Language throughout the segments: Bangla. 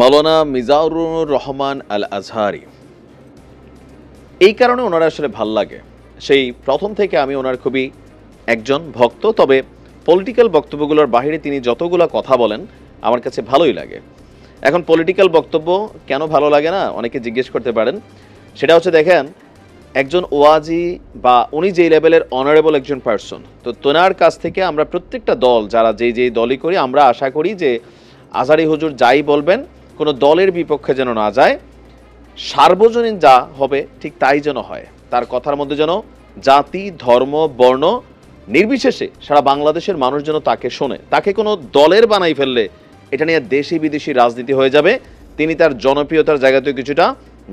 মাওলানা মিজানুর রহমান আল আজহারি। এই কারণে ওনার আসলে ভাল লাগে, সেই প্রথম থেকে আমি ওনার খুবই একজন ভক্ত। তবে পলিটিক্যাল বক্তব্যগুলোর বাইরে তিনি যতগুলো কথা বলেন আমার কাছে ভালোই লাগে। এখন পলিটিক্যাল বক্তব্য কেন ভালো লাগে না অনেকে জিজ্ঞেস করতে পারেন। সেটা হচ্ছে, দেখেন, একজন ওয়াজি বা উনি যেই লেভেলের অনারেবল একজন পার্সন, তো তোনার কাছ থেকে আমরা প্রত্যেকটা দল যারা যেই দলই করি আমরা আশা করি যে আজহারি হুজুর যাই বলবেন কোনো দলের বিপক্ষে যেন না যায়, সার্বজনীন যা হবে ঠিক তাই যেন হয়। তার কথার মধ্যে যেন জাতি, ধর্ম, বর্ণ নির্বিশেষে সারা বাংলাদেশের মানুষ যেন তাকে শোনে। তাকে কোনো দলের বানাই ফেললে এটা নিয়ে দেশি বিদেশি রাজনীতি হয়ে যাবে, তিনি তার জনপ্রিয়তার জায়গাতে কিছুটা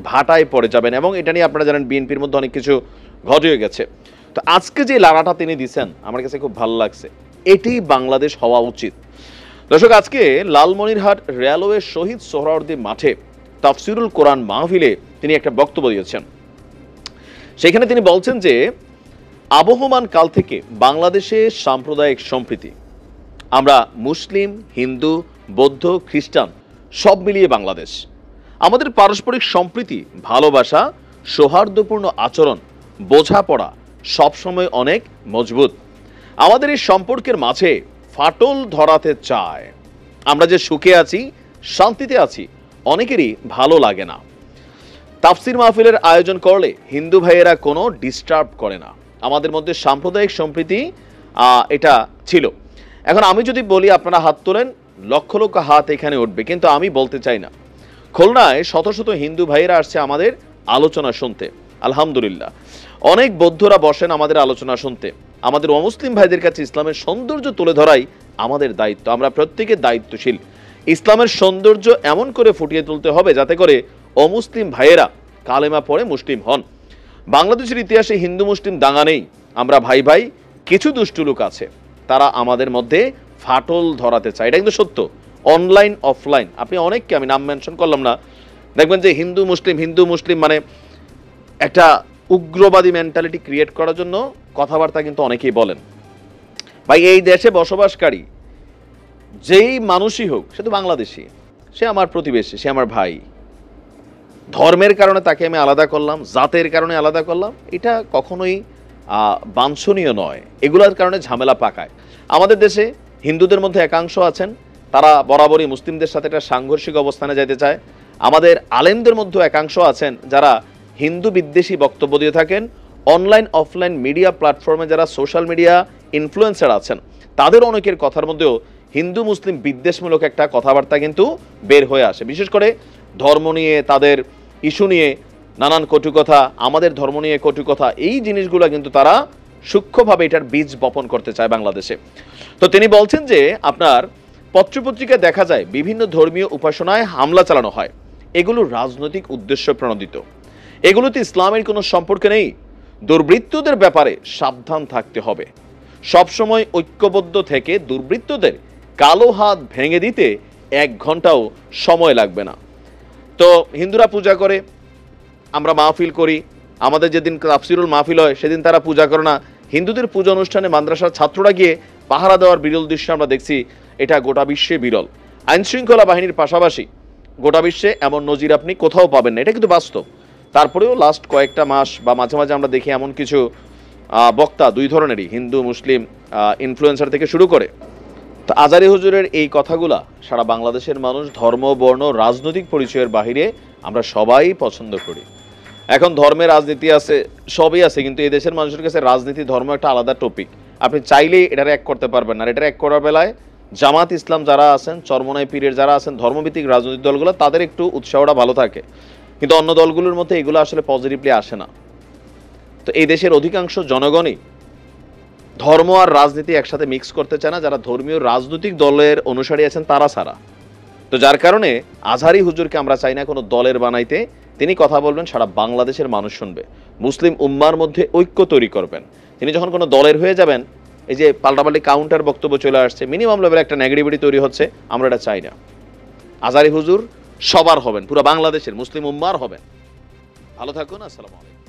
ভাটায় পড়ে যাবেন। এবং এটা নিয়ে আপনারা জানেন বিএনপির মধ্যে অনেক কিছু ঘটে গেছে। তো আজকে যে লড়াটা তিনি দিচ্ছেন আমার কাছে খুব ভালো লাগছে, এটি বাংলাদেশ হওয়া উচিত। দর্শক, আজকে লালমনিরহাট রেলওয়ে শহীদ সোহরাওয়ার্দী মাঠে তাফসিরুল কোরআন মাহফিলে তিনি একটা বক্তব্য দিয়েছেন। সেখানে তিনি বলছেন যে আবহমান কাল থেকে বাংলাদেশে সাম্প্রদায়িক সম্প্রীতি, আমরা মুসলিম, হিন্দু, বৌদ্ধ, খ্রিস্টান সব মিলিয়ে বাংলাদেশ, আমাদের পারস্পরিক সম্প্রীতি, ভালোবাসা, সৌহার্দ্যপূর্ণ আচরণ, বোঝাপড়া সবসময় অনেক মজবুত। আমাদের এই সম্পর্কের মাঝে ফাটল ধরাতে চায়। আমরা যে সুখে আছি, শান্তিতে আছি, অনেকেরই ভালো লাগে না। তাফসির মাহফিলের আয়োজন করলে হিন্দু ভাইয়েরা কোনো ডিস্টার্ব করে না। আমাদের মধ্যে সাম্প্রদায়িক সম্প্রীতি এটা ছিল। এখন আমি যদি বলি আপনারা হাত তোলেন, লক্ষ লক্ষ হাত এখানে উঠবে, কিন্তু আমি বলতে চাই না। খুলনায় শত শত হিন্দু ভাইয়েরা আসছে আমাদের আলোচনা শুনতে, আলহামদুলিল্লাহ। অনেক বৌদ্ধরা বসেন আমাদের আলোচনা শুনতে। আমাদের অমুসলিম ভাইদের কাছে ইসলামের সৌন্দর্য তুলে ধরাই আমাদের দায়িত্ব। আমরা প্রত্যেকে দায়িত্বশীল। ইসলামের সৌন্দর্য এমন করে ফুটিয়ে তুলতে হবে যাতে করে অমুসলিম ভাইয়েরা কালেমা পড়ে মুসলিম হন। বাংলাদেশের ইতিহাসে হিন্দু মুসলিম দাঙ্গা নেই, আমরা ভাই ভাই। কিছু দুষ্টু লোক আছে, তারা আমাদের মধ্যে ফাটল ধরাতে চায়, এটা কিন্তু সত্য। অনলাইন অফলাইন আপনি অনেককে, আমি নাম মেনশন করলাম না, দেখবেন যে হিন্দু মুসলিম মানে একটা উগ্রবাদী মেন্টালিটি ক্রিয়েট করার জন্য কথাবার্তা কিন্তু অনেকেই বলেন। ভাই, এই দেশে বসবাসকারী যেই মানুষই হোক, সে তো বাংলাদেশি, সে আমার প্রতিবেশী, সে আমার ভাই। ধর্মের কারণে তাকে আমি আলাদা করলাম, জাতের কারণে আলাদা করলাম, এটা কখনোই বাঞ্ছনীয় নয়। এগুলোর কারণে ঝামেলা পাকায়। আমাদের দেশে হিন্দুদের মধ্যে একাংশ আছেন, তারা বরাবরই মুসলিমদের সাথে একটা সাংঘর্ষিক অবস্থানে যেতে চায়। আমাদের আলেমদের মধ্যে একাংশ আছেন যারা হিন্দু বিদ্বেষী বক্তব্য দিয়ে থাকেন। অনলাইন অফলাইন মিডিয়া প্ল্যাটফর্মে যারা সোশ্যাল মিডিয়া ইনফ্লুয়েন্সার আছেন, তাদের অনেকের কথার মধ্যেও হিন্দু মুসলিম বিদ্বেষমূলক একটা কথাবার্তা কিন্তু বের হয়ে আসে। বিশেষ করে ধর্ম নিয়ে, তাদের ইস্যু নিয়ে নানান কটু কথা, আমাদের ধর্ম নিয়ে কটু কথা, এই জিনিসগুলো কিন্তু তারা সূক্ষ্মভাবে এটার বীজ বপন করতে চায় বাংলাদেশে। তো তিনি বলছেন যে আপনার পত্রপত্রিকায় দেখা যায় বিভিন্ন ধর্মীয় উপাসনায় হামলা চালানো হয়, এগুলো রাজনৈতিক উদ্দেশ্য প্রণোদিত, এগুলোতে ইসলামের কোনো সম্পর্ক নেই। দুর্বৃত্তদের ব্যাপারে সাবধান থাকতে হবে, সবসময় ঐক্যবদ্ধ থেকে দুর্বৃত্তদের কালো হাত ভেঙে দিতে 1 ঘন্টাও সময় লাগবে না। তো হিন্দুরা পূজা করে, আমরা মাহফিল করি, আমাদের যেদিন তাফসিরুল মাহফিল হয় সেদিন তারা পূজা করে না। হিন্দুদের পূজা অনুষ্ঠানে মাদ্রাসার ছাত্ররা গিয়ে পাহারা দেওয়ার বিরল দৃশ্য আমরা দেখছি, এটা গোটা বিশ্বে বিরল। আইনশৃঙ্খলা বাহিনীর পাশাপাশি গোটা বিশ্বে এমন নজির আপনি কোথাও পাবেন না, এটা কিন্তু বাস্তব। তারপরেও লাস্ট কয়েকটা মাস বা মাঝে মাঝে আমরা দেখি এমন কিছু বক্তা, 2 ধরনেরই, হিন্দু মুসলিম ইনফ্লুয়েন্সার থেকে শুরু করে। তো আজহারি হুজুরের এই কথাগুলা সারা বাংলাদেশের মানুষ ধর্ম, বর্ণ, রাজনৈতিক পরিচয়ের বাহিরে আমরা সবাই পছন্দ করি। এখন ধর্মের রাজনীতি আছে, সবই আছে, কিন্তু এই দেশের মানুষের কাছে রাজনীতি, ধর্ম একটা আলাদা টপিক। আপনি চাইলেই এটার এক করতে পারবেন না। এটার এক করার বেলায় জামাত ইসলাম যারা আছেন, চরমনাই পীরের যারা আছেন, ধর্মভিত্তিক রাজনৈতিক দলগুলো, তাদের একটু উৎসাহটা ভালো থাকে, কিন্তু অন্য দলগুলোর মধ্যে এগুলো আসলে পজিটিভলি আসে না। তো এই দেশের অধিকাংশ জনগণই ধর্ম আর রাজনীতি একসাথে মিক্স করতে চায় না, যারা ধর্মীয় রাজনৈতিক দলের অনুসারী আছেন তারা ছাড়া। তো যার কারণে আজহারি হুজুরকে আমরা চাই না কোনো দলের বানাইতে। তিনি কথা বলবেন, সারা বাংলাদেশের মানুষ শুনবে, মুসলিম উম্মার মধ্যে ঐক্য তৈরি করবেন। তিনি যখন কোনো দলের হয়ে যাবেন, এই যে পাল্টাপাল্টি কাউন্টার বক্তব্য চলে আসছে, মিনিমাম লেভেলে একটা নেগেটিভিটি তৈরি হচ্ছে, আমরা এটা চাই না। আজহারি হুজুর সবার হবেন, পুরো বাংলাদেশের মুসলিম উম্মার হবেন। ভালো থাকুন, আসসালামু আলাইকুম।